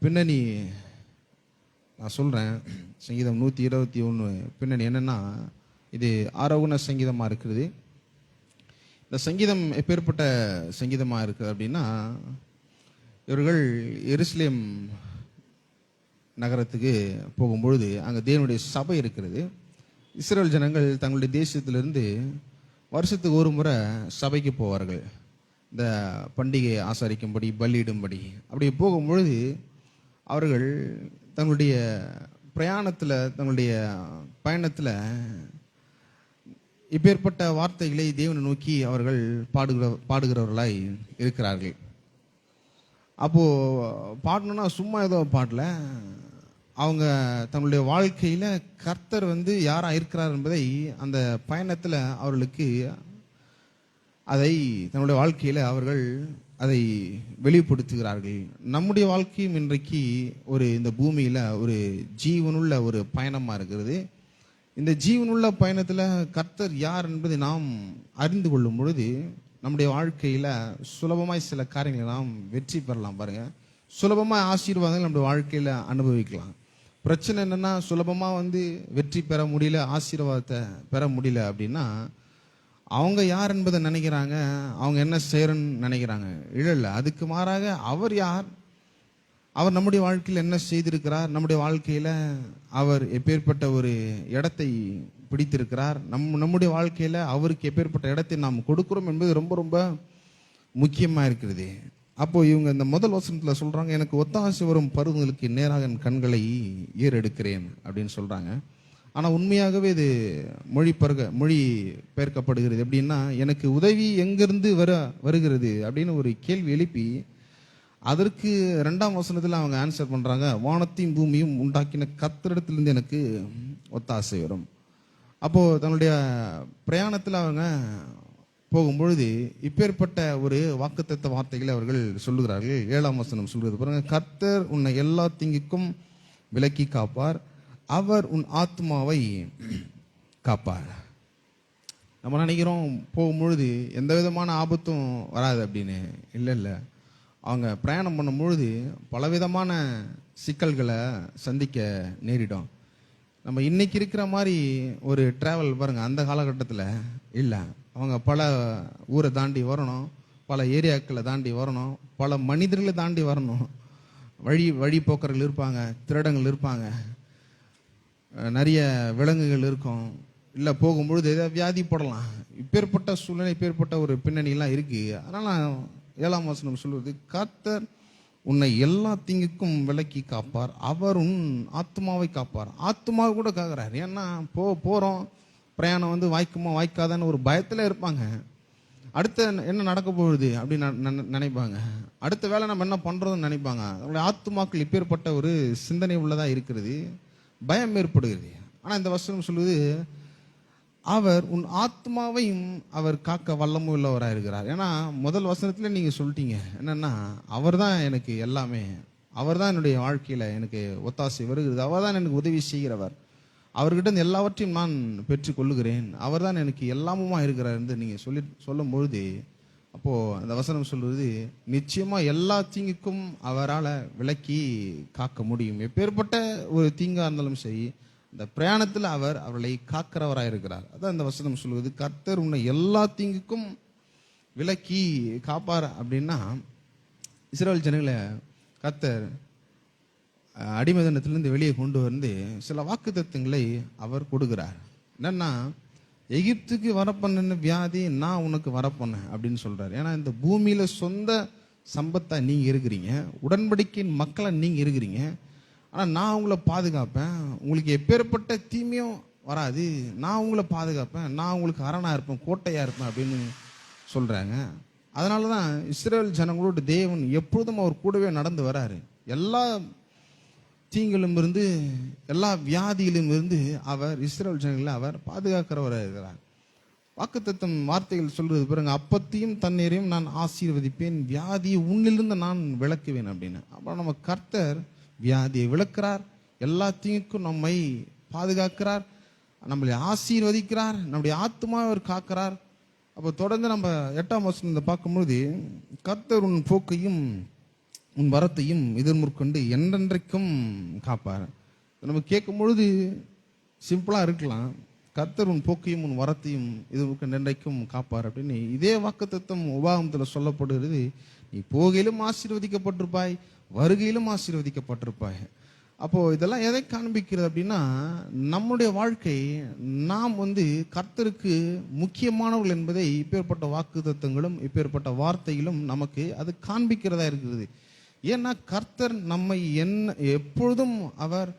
பின்னணி நான் சொல்கிறேன். சங்கீதம் 121 பின்னணி என்னென்னா, இது ஆரோகண சங்கீதமாக இருக்கிறது. இந்த சங்கீதம் எப்பேற்பட்ட சங்கீதமாக இருக்குது அப்படின்னா, இவர்கள் எருசலேம் நகரத்துக்கு போகும்பொழுது அங்கே தேவனுடைய சபை இருக்கிறது. இஸ்ரேல் ஜனங்கள் தங்களுடைய தேசத்திலிருந்து வருஷத்துக்கு ஒரு முறை சபைக்கு போவார்கள், இந்த பண்டிகை ஆசரிக்கும்படி, பலியிடும்படி. அப்படி போகும்பொழுது அவர்கள் தங்களுடைய பிரயாணத்தில், தங்களுடைய பயணத்தில் இப்பேற்பட்ட வார்த்தைகளை தேவனை நோக்கி அவர்கள் பாடுகிறவர்களாய் இருக்கிறார்கள். அப்போது பாடணுன்னா சும்மா ஏதோ பாடல, அவங்க தங்களுடைய வாழ்க்கையில் கர்த்தர் யாராக இருக்கிறார் என்பதை அந்த பயணத்தில் அவர்களுக்கு அதை தன்னுடைய வாழ்க்கையில் அவர்கள் அதை வெளிப்படுத்துகிறார்கள். நம்முடைய வாழ்க்கையும் இன்றைக்கு இந்த பூமியில் ஒரு ஜீவனுள்ள ஒரு பயணமாக இருக்கிறது. இந்த ஜீவனுள்ள பயணத்தில் கர்த்தர் யார் என்பதை நாம் அறிந்து கொள்ளும் பொழுது நம்முடைய வாழ்க்கையில சுலபமாய் சில காரியங்களை நாம் வெற்றி பெறலாம். பாருங்க, சுலபமாக ஆசீர்வாதங்கள் நம்முடைய வாழ்க்கையில அனுபவிக்கலாம். பிரச்சனை என்னன்னா, சுலபமா வெற்றி பெற முடியல, ஆசீர்வாதத்தை பெற முடியல அப்படின்னா அவங்க யார் என்பதை நினைக்கிறாங்க, அவங்க என்ன செய்யறன்னு நினைக்கிறாங்க. இல்லை, அதுக்கு மாறாக அவர் யார், அவர் நம்முடைய வாழ்க்கையில் என்ன செய்திருக்கிறார், நம்முடைய வாழ்க்கையில அவர் எப்பேற்பட்ட ஒரு இடத்தை பிடித்திருக்கிறார், நம்முடைய வாழ்க்கையில அவருக்கு எப்பேற்பட்ட இடத்தை நாம் கொடுக்கிறோம் என்பது ரொம்ப ரொம்ப முக்கியமா இருக்கிறது. அப்போ இவங்க இந்த முதல் வசனத்துல சொல்றாங்க, எனக்கு ஒத்தாசை வரும் பருவங்களுக்கு நேராக என் கண்களை ஏறெடுக்கிறேன் அப்படின்னு சொல்றாங்க. ஆனா உண்மையாகவே இது மொழி பெயர்க்கப்படுகிறது எப்படின்னா, எனக்கு உதவி எங்கிருந்து வருகிறது அப்படின்னு ஒரு கேள்வி எழுப்பி அதற்கு 2ஆம் வசனத்தில் அவங்க ஆன்சர் பண்றாங்க, வானத்தையும் பூமியும் உண்டாக்கின கர்த்தரிடத்திலிருந்து எனக்கு ஒத்தாசை வரும். அப்போ தன்னுடைய பிரயாணத்தில் அவங்க போகும்பொழுது இப்பேற்பட்ட ஒரு வாக்குத்தத்த வார்த்தைகளை அவர்கள் சொல்லுகிறார்கள். 7ஆம் வசனம் சொல்றது பாருங்க, கர்த்தர் உன்னை எல்லா தீங்குக்கும் விலக்கி காப்பார், அவர் உன் ஆத்மாவை காப்பார். நம்ம நினைக்கிறோம் போகும்பொழுது எந்த விதமான ஆபத்தும் வராது அப்படின்னு. இல்லை, அவங்க பிரயாணம் பண்ணும்பொழுது பலவிதமான சிக்கல்களை சந்திக்க நேரிடும். நம்ம இன்னைக்கு இருக்கிற மாதிரி ஒரு டிராவல் பாருங்க அந்த காலகட்டத்தில் இல்லை. அவங்க பல ஊரை தாண்டி வரணும், பல ஏரியாக்களை தாண்டி வரணும், பல மனிதர்களை தாண்டி வரணும். வழி போக்கர்கள் இருப்பாங்க, திருடங்கள் இருப்பாங்க, நிறைய விலங்குகள் இருக்கும், இல்லை போகும்பொழுது ஏதாவது வியாதி போடலாம். இப்பேற்பட்ட சூழ்நிலை, இப்பேற்பட்ட ஒரு பின்னணியெல்லாம் இருக்கு. அதனால 7ஆம் வசனம் சொல்வது, கர்த்தர் உன்னை எல்லா தீங்குக்கும் விலக்கி காப்பார், அவர் உன் ஆத்மாவை காப்பார். ஆத்மாவை கூட காக்குறாரு. ஏன்னா போறோம் பிரயாணம் வாய்க்குமா வாய்க்காதான்னு ஒரு பயத்துல இருப்பாங்க. அடுத்த என்ன நடக்க போகுது அப்படின்னு நினைப்பாங்க. அடுத்த வேலை நம்ம என்ன பண்றோம்னு நினைப்பாங்க. அவருடைய ஆத்மாக்கள் இப்பேற்பட்ட ஒரு சிந்தனை உள்ளதா இருக்கிறது, பயம் ஏற்படுகிறது. ஆனா இந்த வசனம் சொல்லுவது, அவர் உன் ஆத்மாவையும் அவர் காக்க வல்லமும் உள்ளவராக இருக்கிறார். ஏன்னா முதல் வசனத்துல நீங்க சொல்லிட்டீங்க என்னன்னா, அவர் தான் எனக்கு எல்லாமே, அவர் தான் என்னுடைய வாழ்க்கையில எனக்கு ஒத்தாசை வருகிறது, அவர் தான் எனக்கு உதவி செய்கிறவர், அவர்கிட்ட எல்லாவற்றையும் நான் பெற்றுக் கொள்ளுகிறேன், அவர் தான் எனக்கு எல்லாமுமா இருக்கிறார் என்று நீங்க சொல்லும் பொழுது, அப்போ அந்த வசனம் சொல்றது, நிச்சயமா எல்லா தீங்குக்கும் அவரால் விலக்கி காக்க முடியும். எப்பேற்பட்ட ஒரு தீங்கா இருந்தாலும் சரி, இந்த பிரயாணத்தில் அவர் அவர்களை காக்கிறவராக இருக்கிறார். அதான் இந்த வசனம் சொல்வது, கர்த்தர் உன்னை எல்லா தீங்குக்கும் விலக்கி காப்பார். அப்படின்னா இஸ்ரவேல் ஜனங்களை கர்த்தர் அடிமைதனத்திலிருந்து வெளியே கொண்டு சில வாக்குத்தத்தங்களை அவர் கொடுக்கிறார். என்னன்னா, எகிப்துக்கு வரப்பண்ண வியாதி நான் உனக்கு வரப்பண்ணேன் அப்படின்னு சொல்றாரு. ஏன்னா இந்த பூமியில சொந்த சம்பத்தா நீங்க இருக்கிறீங்க, உடன்படிக்கையின் மக்களை நீங்க இருக்கிறீங்க, ஆனா நான் உங்களை பாதுகாப்பேன், உங்களுக்கு எப்பேற்பட்ட தீமையும் வராது, நான் உங்களை பாதுகாப்பேன், நான் உங்களுக்கு அரணா இருப்பேன், கோட்டையா இருப்பேன் அப்படின்னு சொல்றாங்க. அதனாலதான் இஸ்ரவேல் ஜனங்களோட தேவன் எப்பொழுதும் அவர் கூடவே நடந்து வராரு. எல்லா தீங்கிலும் இருந்து, எல்லா வியாதியிலும் இருந்து அவர் இஸ்ரவேல் ஜனங்களை அவர் பாதுகாக்கிறவராக இருக்கிறார். வாக்குத்தத்தம் வார்த்தைகள் சொல்றது பாருங்க, அப்பத்தையும் தண்ணீரையும் நான் ஆசீர்வதிப்பேன், வியாதியை உன்னிலிருந்து நான் விளக்குவேன் அப்படின்னு. அப்புறம் நம்ம கர்த்தர் வியாதியை விளக்குறார், எல்லா தீங்குக்கும் நம்மை பாதுகாக்கிறார், நம்மளை ஆசீர்வதிக்கிறார், நம்முடைய ஆத்மாவை அவர் காக்கிறார். அப்போ தொடர்ந்து நம்ம 8ஆம் வசனத்தை பார்க்கும்போது, கர்த்தர் உன் போக்கையும் உன் வரத்தையும் எதிர்முற்கொண்டு என்றென்றைக்கும் காப்பார். நம்ம கேட்கும் பொழுது சிம்பிளா இருக்கலாம், கர்த்தர் உன் போக்கையும் உன் வரத்தையும் எதிர்முற்கொண்டு என்றைக்கும் காப்பார் அப்படின்னு. இதே வாக்குத்தத்தம் உபாகமத்தில் சொல்லப்படுகிறது, நீ போகையிலும் ஆசீர்வதிக்கப்பட்டிருப்பாய், வருகையிலும் ஆசீர்வதிக்கப்பட்டிருப்பாய். அப்போ இதெல்லாம் எதை காண்பிக்கிறது அப்படின்னா, நம்முடைய வாழ்க்கை நாம் கர்த்தருக்கு முக்கியமானவர்கள் என்பதை இப்பேற்பட்ட வாக்குத்தத்தங்களும் இப்பேற்பட்ட வார்த்தைகளும் நமக்கு அது காண்பிக்கிறதா இருக்கிறது. ஏன்னா கர்த்தர் நம்மை எப்பொழுதும் அவர்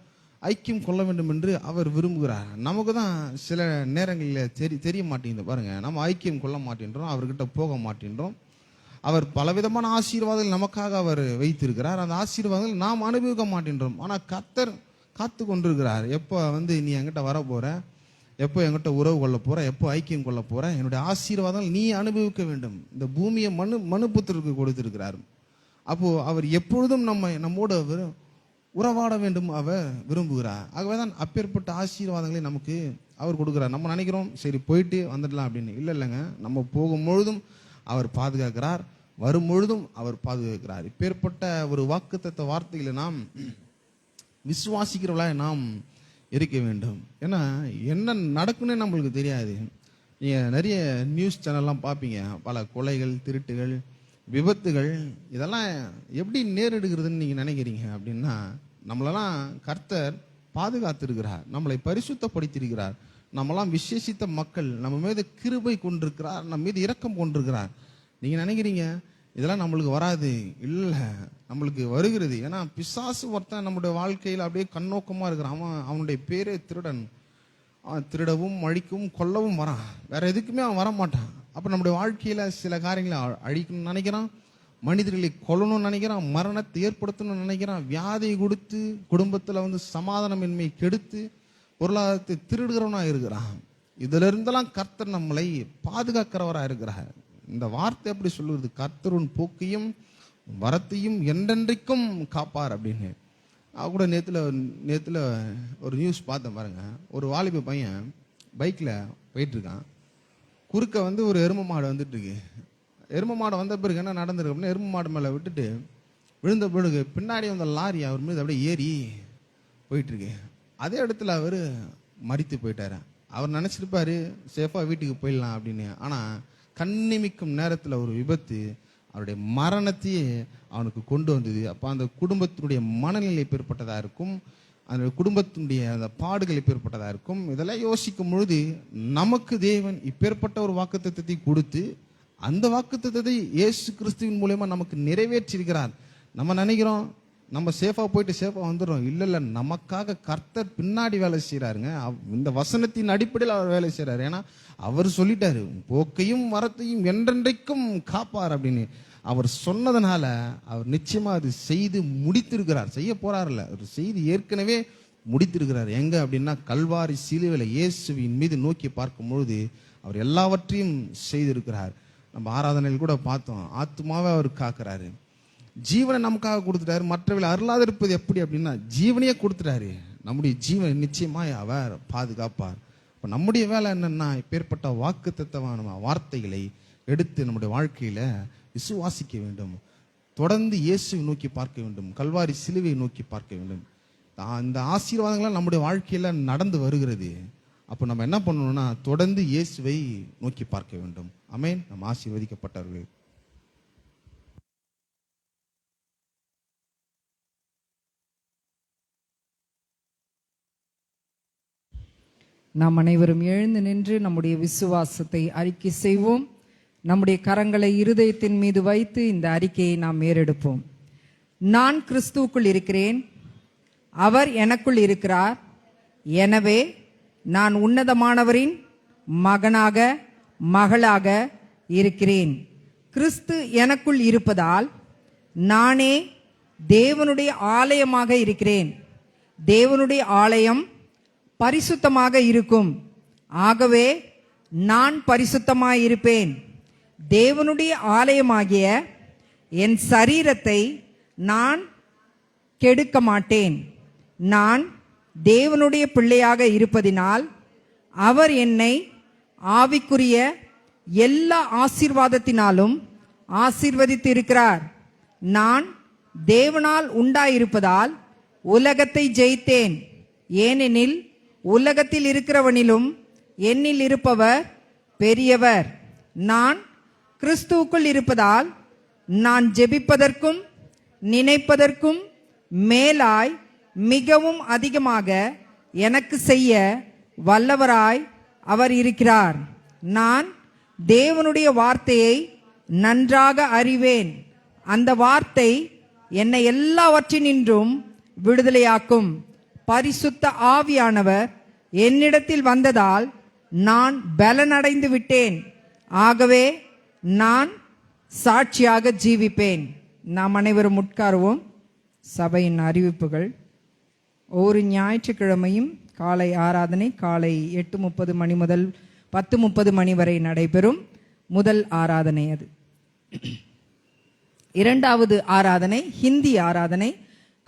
ஐக்கியம் கொள்ள வேண்டும் என்று அவர் விரும்புகிறார். நமக்கு தான் சில நேரங்களில் தெரிய மாட்டேங்குது பாருங்க, நம்ம ஐக்கியம் கொள்ள மாட்டேன்றோம், அவர்கிட்ட போக மாட்டேன்றோம். அவர் பலவிதமான ஆசீர்வாதங்கள் நமக்காக அவர் வைத்திருக்கிறார், அந்த ஆசீர்வாதங்கள் நாம் அனுபவிக்க மாட்டேன்றோம். ஆனால் கர்த்தர் காத்து கொண்டிருக்கிறார், எப்போ நீ என்கிட்ட வர போற, எப்போ என்கிட்ட உறவு கொள்ள போற, எப்போ ஐக்கியம் கொள்ள போற, என்னுடைய ஆசீர்வாதங்கள் நீ அனுபவிக்க வேண்டும். இந்த பூமியை மனுபுத்திற்கு கொடுத்திருக்கிறார். அப்போ அவர் எப்பொழுதும் நம்மோடு அவர் உறவாட வேண்டும் அவர் விரும்புகிறார். ஆகவேதான் அப்பேற்பட்ட ஆசீர்வாதங்களை நமக்கு அவர் கொடுக்கிறார். நம்ம நினைக்கிறோம் சரி போயிட்டு வந்துடலாம் அப்படின்னு. இல்லைங்க, நம்ம போகும்பொழுதும் அவர் பாதுகாக்கிறார், வரும் பொழுதும் அவர் பாதுகாக்கிறார். இப்பேற்பட்ட ஒரு வாக்குத்தத்த வார்த்தைகளை நாம் விசுவாசிக்கிறவர்களாக நாம் இருக்க வேண்டும். ஏன்னா என்ன நடக்குன்னே நம்மளுக்கு தெரியாது. நீங்கள் நிறைய நியூஸ் சேனல்லாம் பார்ப்பீங்க, பல கொலைகள், திருட்டுகள், விபத்துகள், இதெல்லாம் எப்படி நேரிடுகிறதுன்னு நீங்கள் நினைக்கிறீங்க அப்படின்னா, நம்மளெல்லாம் கர்த்தர் பாதுகாத்திருக்கிறார், நம்மளை பரிசுத்தப்படுத்தியிருக்கிறார், நம்மளாம் விசேஷித்த மக்கள், நம்ம மீது கிருபை கொண்டிருக்கிறார், நம்ம மீது இரக்கம் கொண்டிருக்கிறார். நீங்கள் நினைக்கிறீங்க இதெல்லாம் நம்மளுக்கு வராது, இல்லை, நம்மளுக்கு வருகிறது. ஏன்னா பிசாசு ஒருத்தன் நம்முடைய வாழ்க்கையில் அப்படியே கண்ணோக்கமாக இருக்கிறான். அவனுடைய பேரே திருடன். அவன் திருடவும் அழிக்கவும் கொல்லவும் வரான், வேற எதுக்குமே அவன் வரமாட்டான். அப்போ நம்முடைய வாழ்க்கையில் சில காரியங்களை அழிக்கணும்னு நினைக்கிறான், மனிதர்களை கொல்லணும்னு நினைக்கிறான், மரணத்தை ஏற்படுத்தணும்னு நினைக்கிறான், வியாதியை கொடுத்து குடும்பத்தில் சமாதானமின்மை கெடுத்து பொருளாதாரத்தை திருடுகிறவனாக இருக்கிறான். இதுல இருந்தெல்லாம் கர்த்தர் நம்மளை பாதுகாக்கிறவராக இருக்கிறார். இந்த வார்த்தை எப்படி சொல்லுவது? கர்த்தர் உன் போக்கையும் வரத்தையும் என்றென்றைக்கும் காப்பார் அப்படின்னு. நான் கூட நேத்துல ஒரு நியூஸ் பார்த்தேன் பாருங்க. ஒரு வாலிப பையன் பைக்கில் போயிட்டு இருக்கான், குறுக்க ஒரு எருமை மாடு வந்துட்டு இருக்கு. எருமை மாடு வந்த பிறகு என்ன நடந்திருக்கு அப்படின்னா, எருமை மாடு மேலே விட்டுட்டு விழுந்த பிறகு பின்னாடி வந்த லாரி அவர் மீது அப்படியே ஏறி போயிட்டு இருக்கு. அதே இடத்துல அவர் மரித்து போயிட்டாரு. அவர் நினச்சிருப்பாரு சேஃபாக வீட்டுக்கு போயிடலாம் அப்படின்னு. ஆனால் கண்ணிமிக்கும் நேரத்தில் ஒரு விபத்து அவருடைய மரணத்தையே அவனுக்கு கொண்டு வந்தது. அப்போ அந்த குடும்பத்தினுடைய மனநிலை ஏற்பட்டதாக இருக்கும், அந்த குடும்பத்தினுடைய அந்த பாடுகள் ஏற்பட்டதாக இருக்கும். இதெல்லாம் யோசிக்கும் பொழுது நமக்கு தேவன் இப்பேற்பட்ட ஒரு வாக்குத்தத்தத்தை கொடுத்து அந்த வாக்குத்தத்தத்தை இயேசு கிறிஸ்துவின் மூலமா நமக்கு நிறைவேற்றியிருக்கிறார். நம்ம நினைக்கிறோம் நம்ம சேஃபாக போயிட்டு சேஃபாக வந்துடும். இல்லை, நமக்காக கர்த்தர் பின்னாடி வேலை செய்கிறாருங்க. இந்த வசனத்தின் அடிப்படையில் அவர் வேலை செய்கிறார். ஏன்னா அவர் சொல்லிட்டாரு, போக்கையும் வரத்தையும் என்றென்றைக்கும் காப்பார் அப்படின்னு. அவர் சொன்னதுனால அவர் நிச்சயமா அது செய்து முடித்திருக்கிறார். செய்ய போறாருல்ல, ஒரு செய்தி ஏற்கனவே முடித்திருக்கிறார். எங்க அப்படின்னா கல்வாரி சிலுவையில இயேசுவின் மீது நோக்கி பார்க்கும் பொழுது அவர் எல்லாவற்றையும் செய்திருக்கிறார். நம்ம ஆராதனையில் கூட பார்த்தோம், ஆத்மாவை அவர் காக்கிறாரு, ஜீவனை நமக்காக கொடுத்துட்டாரு. மற்றவர்கள் அருளாத இருப்பது எப்படி அப்படின்னா ஜீவனையே கொடுத்துட்டாரு. நம்முடைய ஜீவனை நிச்சயமாய் அவர் பாதுகாப்பார். இப்போ நம்முடைய வேலை என்னன்னா, இப்பேற்பட்ட வாக்குத்தத்தமான வார்த்தைகளை எடுத்து நம்முடைய வாழ்க்கையில விசுவாசிக்க வேண்டும், தொடர்ந்து இயேசுவை நோக்கி பார்க்க வேண்டும், கல்வாரி சிலுவையை நோக்கி பார்க்க வேண்டும். இந்த ஆசீர்வாதங்கள்லாம் நம்முடைய வாழ்க்கையில நடந்து வருகிறது. அப்போ நம்ம என்ன பண்ணணும்னா தொடர்ந்து இயேசுவை நோக்கி பார்க்க வேண்டும். ஆமென். நம்ம ஆசீர்வதிக்கப்பட்டவர்கள். நாம் அனைவரும் எழுந்து நின்று நம்முடைய விசுவாசத்தை அறிக்கை செய்வோம். நம்முடைய கரங்களை இருதயத்தின் மீது வைத்து இந்த அறிக்கையை நாம் ஏறெடுப்போம். நான் கிறிஸ்துவுக்குள் இருக்கிறேன், அவர் எனக்குள் இருக்கிறார், எனவே நான் உன்னதமானவரின் மகனாக மகளாக இருக்கிறேன். கிறிஸ்து எனக்குள் இருப்பதால் நானே தேவனுடைய ஆலயமாக இருக்கிறேன். தேவனுடைய ஆலயம் பரிசுத்தமாக இருக்கும், ஆகவே நான் பரிசுத்தமாயிருப்பேன். தேவனுடைய ஆலயமாகிய என் சரீரத்தை நான் கெடுக்க மாட்டேன். நான் தேவனுடைய பிள்ளையாக இருப்பதினால் அவர் என்னை ஆவிக்குரிய எல்லா ஆசீர்வாதத்தினாலும் ஆசீர்வதித்து இருக்கிறார். நான் தேவனால் உண்டாயிருப்பதால் உலகத்தை ஜெயித்தேன். ஏனெனில் உலகத்தில் இருக்கிறவனிலும் என்னில் இருப்பவர் பெரியவர். நான் கிறிஸ்துவுக்குள் இருப்பதால் நான் ஜெபிப்பதற்கும் நினைப்பதற்கும் மேலாய் மிகவும் அதிகமாக எனக்கு செய்ய வல்லவராய் அவர் இருக்கிறார். நான் தேவனுடைய வார்த்தையை நன்றாக அறிவேன். அந்த வார்த்தை என்னை எல்லாவற்றினின்றும் விடுதலையாக்கும். பரிசுத்த ஆவியானவர் என்னிடத்தில் வந்ததால் நான் பலனடைந்து விட்டேன். ஆகவே நான் சாட்சியாக ஜீவிப்பேன். நாம் அனைவரும் உட்காருவோம். சபையின் அறிவிப்புகள். ஒவ்வொரு ஞாயிற்றுக்கிழமையும் காலை ஆராதனை காலை 8:30 மணி முதல் 10:30 மணி வரை நடைபெறும். முதல் ஆராதனை அது. இரண்டாவது ஆராதனை ஹிந்தி ஆராதனை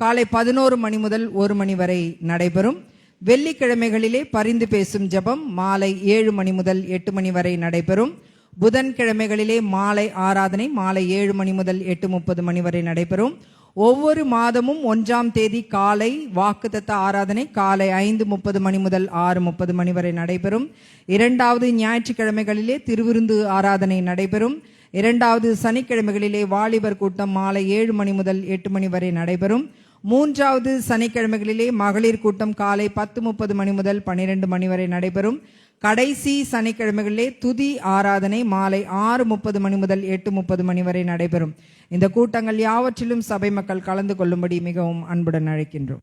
காலை 11 மணி முதல் 1 மணி வரை நடைபெறும். வெள்ளிக்கிழமைகளிலே பரிந்து பேசும் ஜெபம் மாலை 7 மணி முதல் 8 மணி வரை நடைபெறும். புதன்கிழமைகளிலே மாலை ஆராதனை மாலை 7 மணி முதல் 8:30 மணி வரை நடைபெறும். ஒவ்வொரு மாதமும் 1ஆம் தேதி காலை வாக்குத்தத்த ஆராதனை காலை 5:30 மணி முதல் 6:30 மணி வரை நடைபெறும். 2வது ஞாயிற்றுக்கிழமைகளிலே திருவிருந்து ஆராதனை நடைபெறும். 2வது சனிக்கிழமைகளிலே வாலிபர் கூட்டம் மாலை 7 மணி முதல் 8 மணி வரை நடைபெறும். 3வது சனிக்கிழமைகளிலே மகளிர் கூட்டம் காலை 10:30 மணி முதல் 12 மணி வரை நடைபெறும். கடைசி சனிக்கிழமைகளிலே துதி ஆராதனை மாலை 6:30 மணி முதல் 8:30 மணி வரை நடைபெறும். இந்த கூட்டங்கள் யாவற்றிலும் சபை மக்கள் கலந்து கொள்ளும்படி மிகவும் அன்புடன் அழைக்கின்றோம்.